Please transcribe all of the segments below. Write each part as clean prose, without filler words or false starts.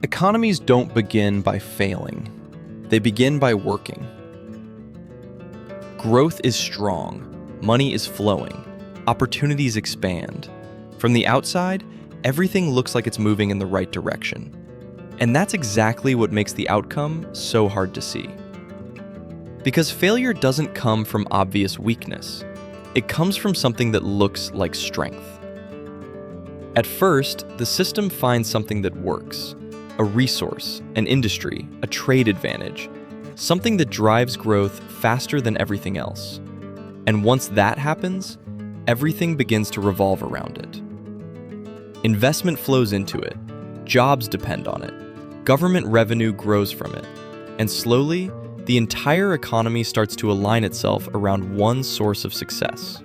Economies don't begin by failing. They begin by working. Growth is strong. Money is flowing. Opportunities expand. From the outside, everything looks like it's moving in the right direction. And that's exactly what makes the outcome so hard to see. Because failure doesn't come from obvious weakness. It comes from something that looks like strength. At first, the system finds something that works. A resource, an industry, a trade advantage, something that drives growth faster than everything else. And once that happens, everything begins to revolve around it. Investment flows into it, jobs depend on it, government revenue grows from it, and slowly, the entire economy starts to align itself around one source of success.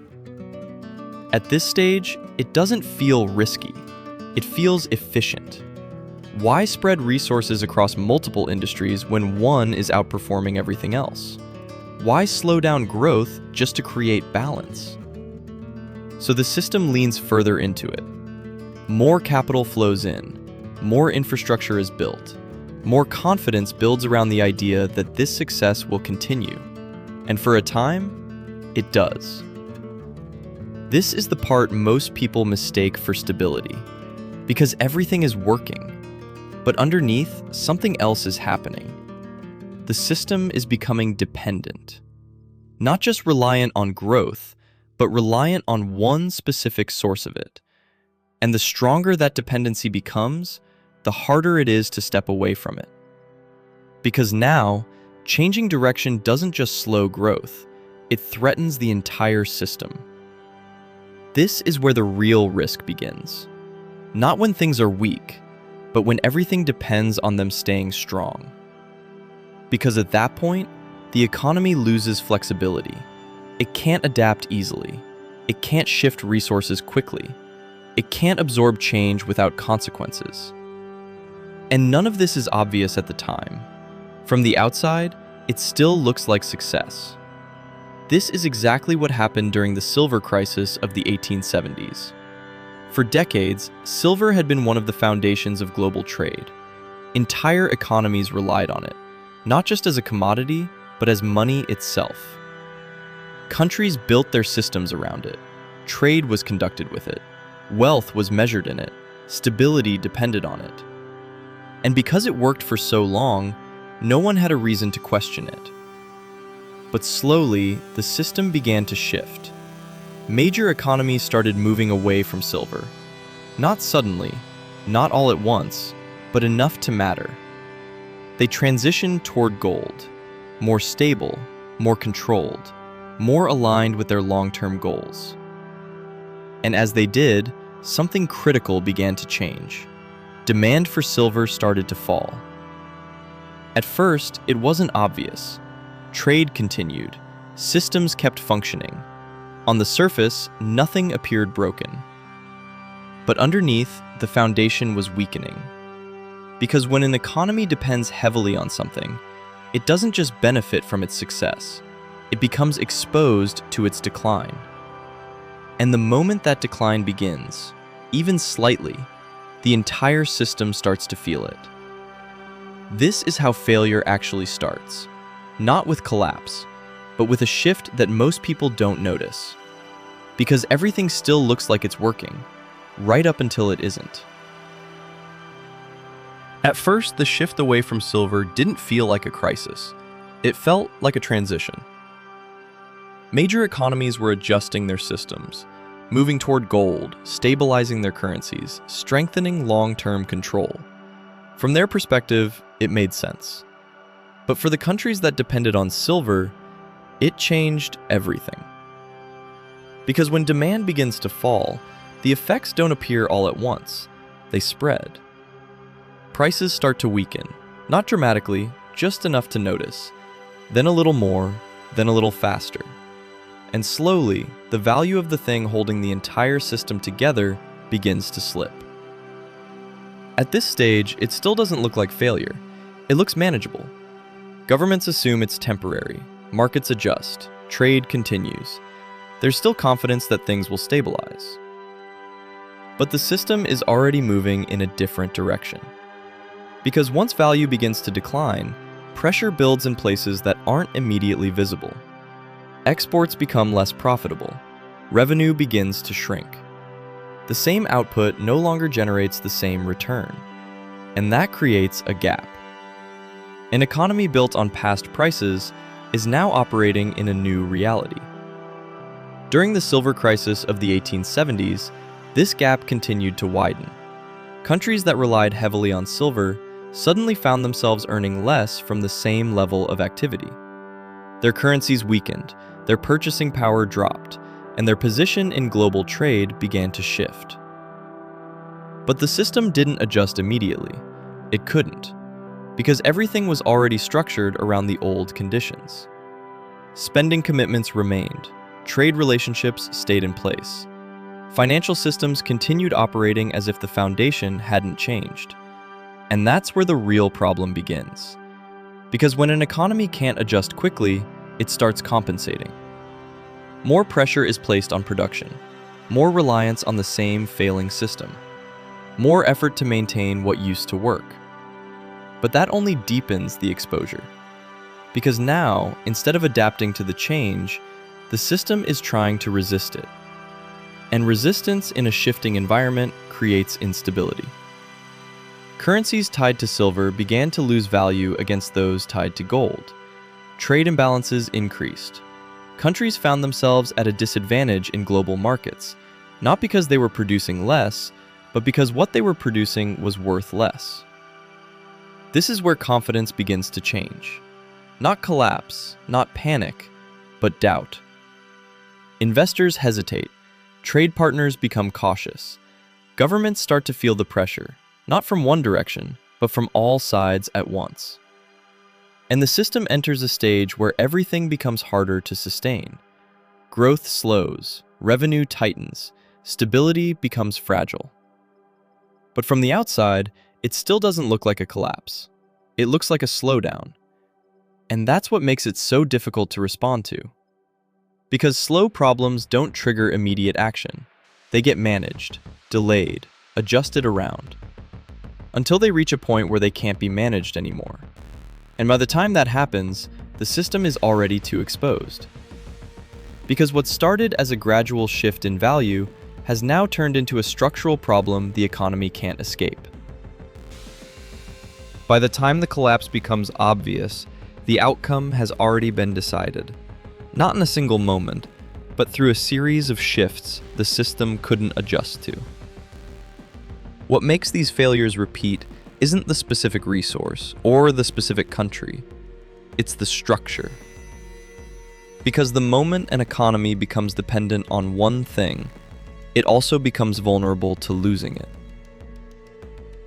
At this stage, it doesn't feel risky, it feels efficient. Why spread resources across multiple industries when one is outperforming everything else? Why slow down growth just to create balance? So the system leans further into it. More capital flows in, more infrastructure is built, more confidence builds around the idea that this success will continue. And for a time, it does. This is the part most people mistake for stability, because everything is working. But underneath, something else is happening. The system is becoming dependent. Not just reliant on growth, but reliant on one specific source of it. And the stronger that dependency becomes, the harder it is to step away from it. Because now, changing direction doesn't just slow growth, it threatens the entire system. This is where the real risk begins. Not when things are weak, but when everything depends on them staying strong. Because at that point, the economy loses flexibility. It can't adapt easily. It can't shift resources quickly. It can't absorb change without consequences. And none of this is obvious at the time. From the outside, it still looks like success. This is exactly what happened during the silver crisis of the 1870s. For decades, silver had been one of the foundations of global trade. Entire economies relied on it, not just as a commodity, but as money itself. Countries built their systems around it. Trade was conducted with it. Wealth was measured in it. Stability depended on it. And because it worked for so long, no one had a reason to question it. But slowly, the system began to shift. Major economies started moving away from silver. Not suddenly, not all at once, but enough to matter. They transitioned toward gold, more stable, more controlled, more aligned with their long-term goals. And as they did, something critical began to change. Demand for silver started to fall. At first, it wasn't obvious. Trade continued. Systems kept functioning. On the surface, nothing appeared broken. But underneath, the foundation was weakening. Because when an economy depends heavily on something, it doesn't just benefit from its success. It becomes exposed to its decline. And the moment that decline begins, even slightly, the entire system starts to feel it. This is how failure actually starts. Not with collapse, but with a shift that most people don't notice. Because everything still looks like it's working, right up until it isn't. At first, the shift away from silver didn't feel like a crisis. It felt like a transition. Major economies were adjusting their systems, moving toward gold, stabilizing their currencies, strengthening long-term control. From their perspective, it made sense. But for the countries that depended on silver, it changed everything. Because when demand begins to fall, the effects don't appear all at once. They spread. Prices start to weaken, not dramatically, just enough to notice. Then a little more, then a little faster. And slowly, the value of the thing holding the entire system together begins to slip. At this stage, it still doesn't look like failure. It looks manageable. Governments assume it's temporary. Markets adjust. Trade continues. There's still confidence that things will stabilize. But the system is already moving in a different direction. Because once value begins to decline, pressure builds in places that aren't immediately visible. Exports become less profitable. Revenue begins to shrink. The same output no longer generates the same return, and that creates a gap. An economy built on past prices is now operating in a new reality. During the silver crisis of the 1870s, this gap continued to widen. Countries that relied heavily on silver suddenly found themselves earning less from the same level of activity. Their currencies weakened, their purchasing power dropped, and their position in global trade began to shift. But the system didn't adjust immediately. It couldn't, because everything was already structured around the old conditions. Spending commitments remained, trade relationships stayed in place. Financial systems continued operating as if the foundation hadn't changed. And that's where the real problem begins. Because when an economy can't adjust quickly, it starts compensating. More pressure is placed on production, more reliance on the same failing system, more effort to maintain what used to work. But that only deepens the exposure. Because now, instead of adapting to the change, the system is trying to resist it. And resistance in a shifting environment creates instability. Currencies tied to silver began to lose value against those tied to gold. Trade imbalances increased. Countries found themselves at a disadvantage in global markets, not because they were producing less, but because what they were producing was worth less. This is where confidence begins to change. Not collapse, not panic, but doubt. Investors hesitate. Trade partners become cautious. Governments start to feel the pressure, not from one direction, but from all sides at once. And the system enters a stage where everything becomes harder to sustain. Growth slows, revenue tightens, stability becomes fragile. But from the outside, it still doesn't look like a collapse. It looks like a slowdown. And that's what makes it so difficult to respond to. Because slow problems don't trigger immediate action. They get managed, delayed, adjusted around, until they reach a point where they can't be managed anymore. And by the time that happens, the system is already too exposed. Because what started as a gradual shift in value has now turned into a structural problem the economy can't escape. By the time the collapse becomes obvious, the outcome has already been decided. Not in a single moment, but through a series of shifts the system couldn't adjust to. What makes these failures repeat isn't the specific resource or the specific country, it's the structure. Because the moment an economy becomes dependent on one thing, it also becomes vulnerable to losing it.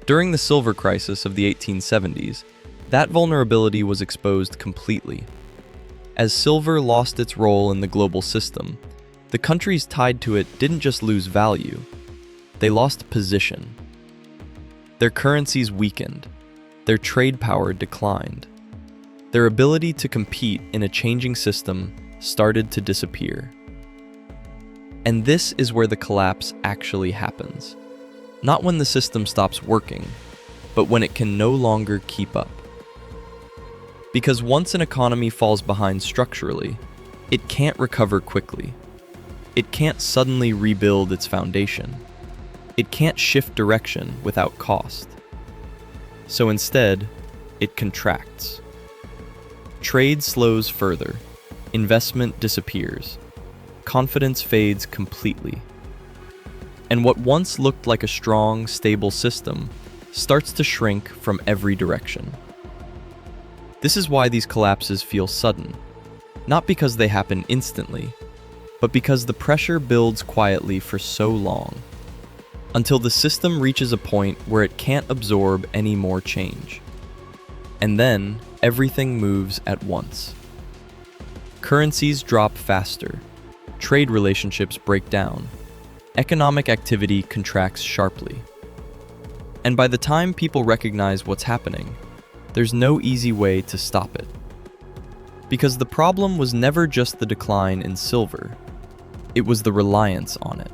During the silver crisis of the 1870s, that vulnerability was exposed completely. As silver lost its role in the global system, the countries tied to it didn't just lose value, they lost position. Their currencies weakened, their trade power declined. Their ability to compete in a changing system started to disappear. And this is where the collapse actually happens. Not when the system stops working, but when it can no longer keep up. Because once an economy falls behind structurally, it can't recover quickly. It can't suddenly rebuild its foundation. It can't shift direction without cost. So instead, it contracts. Trade slows further. Investment disappears. Confidence fades completely. And what once looked like a strong, stable system starts to shrink from every direction. This is why these collapses feel sudden, not because they happen instantly, but because the pressure builds quietly for so long, until the system reaches a point where it can't absorb any more change. And then, everything moves at once. Currencies drop faster, trade relationships break down, economic activity contracts sharply. And by the time people recognize what's happening, there's no easy way to stop it. Because the problem was never just the decline in silver, it was the reliance on it.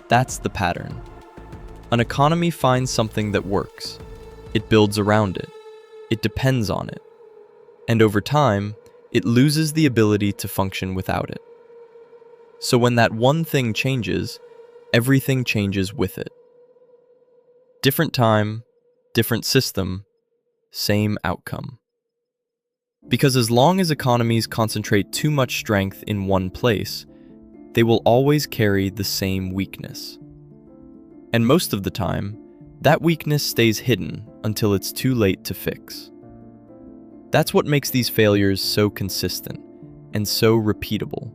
That's the pattern. An economy finds something that works, It builds around it. It depends on it. And over time, it loses the ability to function without it. So when that one thing changes, everything changes with it. Different time, different system, same outcome. Because as long as economies concentrate too much strength in one place, they will always carry the same weakness. And most of the time, that weakness stays hidden until it's too late to fix. That's what makes these failures so consistent and so repeatable.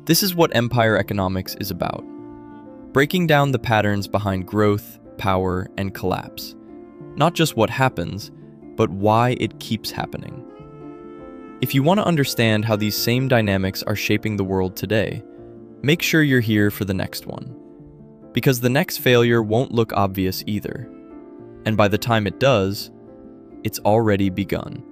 This is what empire economics is about. Breaking down the patterns behind growth, power, and collapse. Not just what happens, but why it keeps happening. If you want to understand how these same dynamics are shaping the world today, make sure you're here for the next one. Because the next failure won't look obvious either. And by the time it does, it's already begun.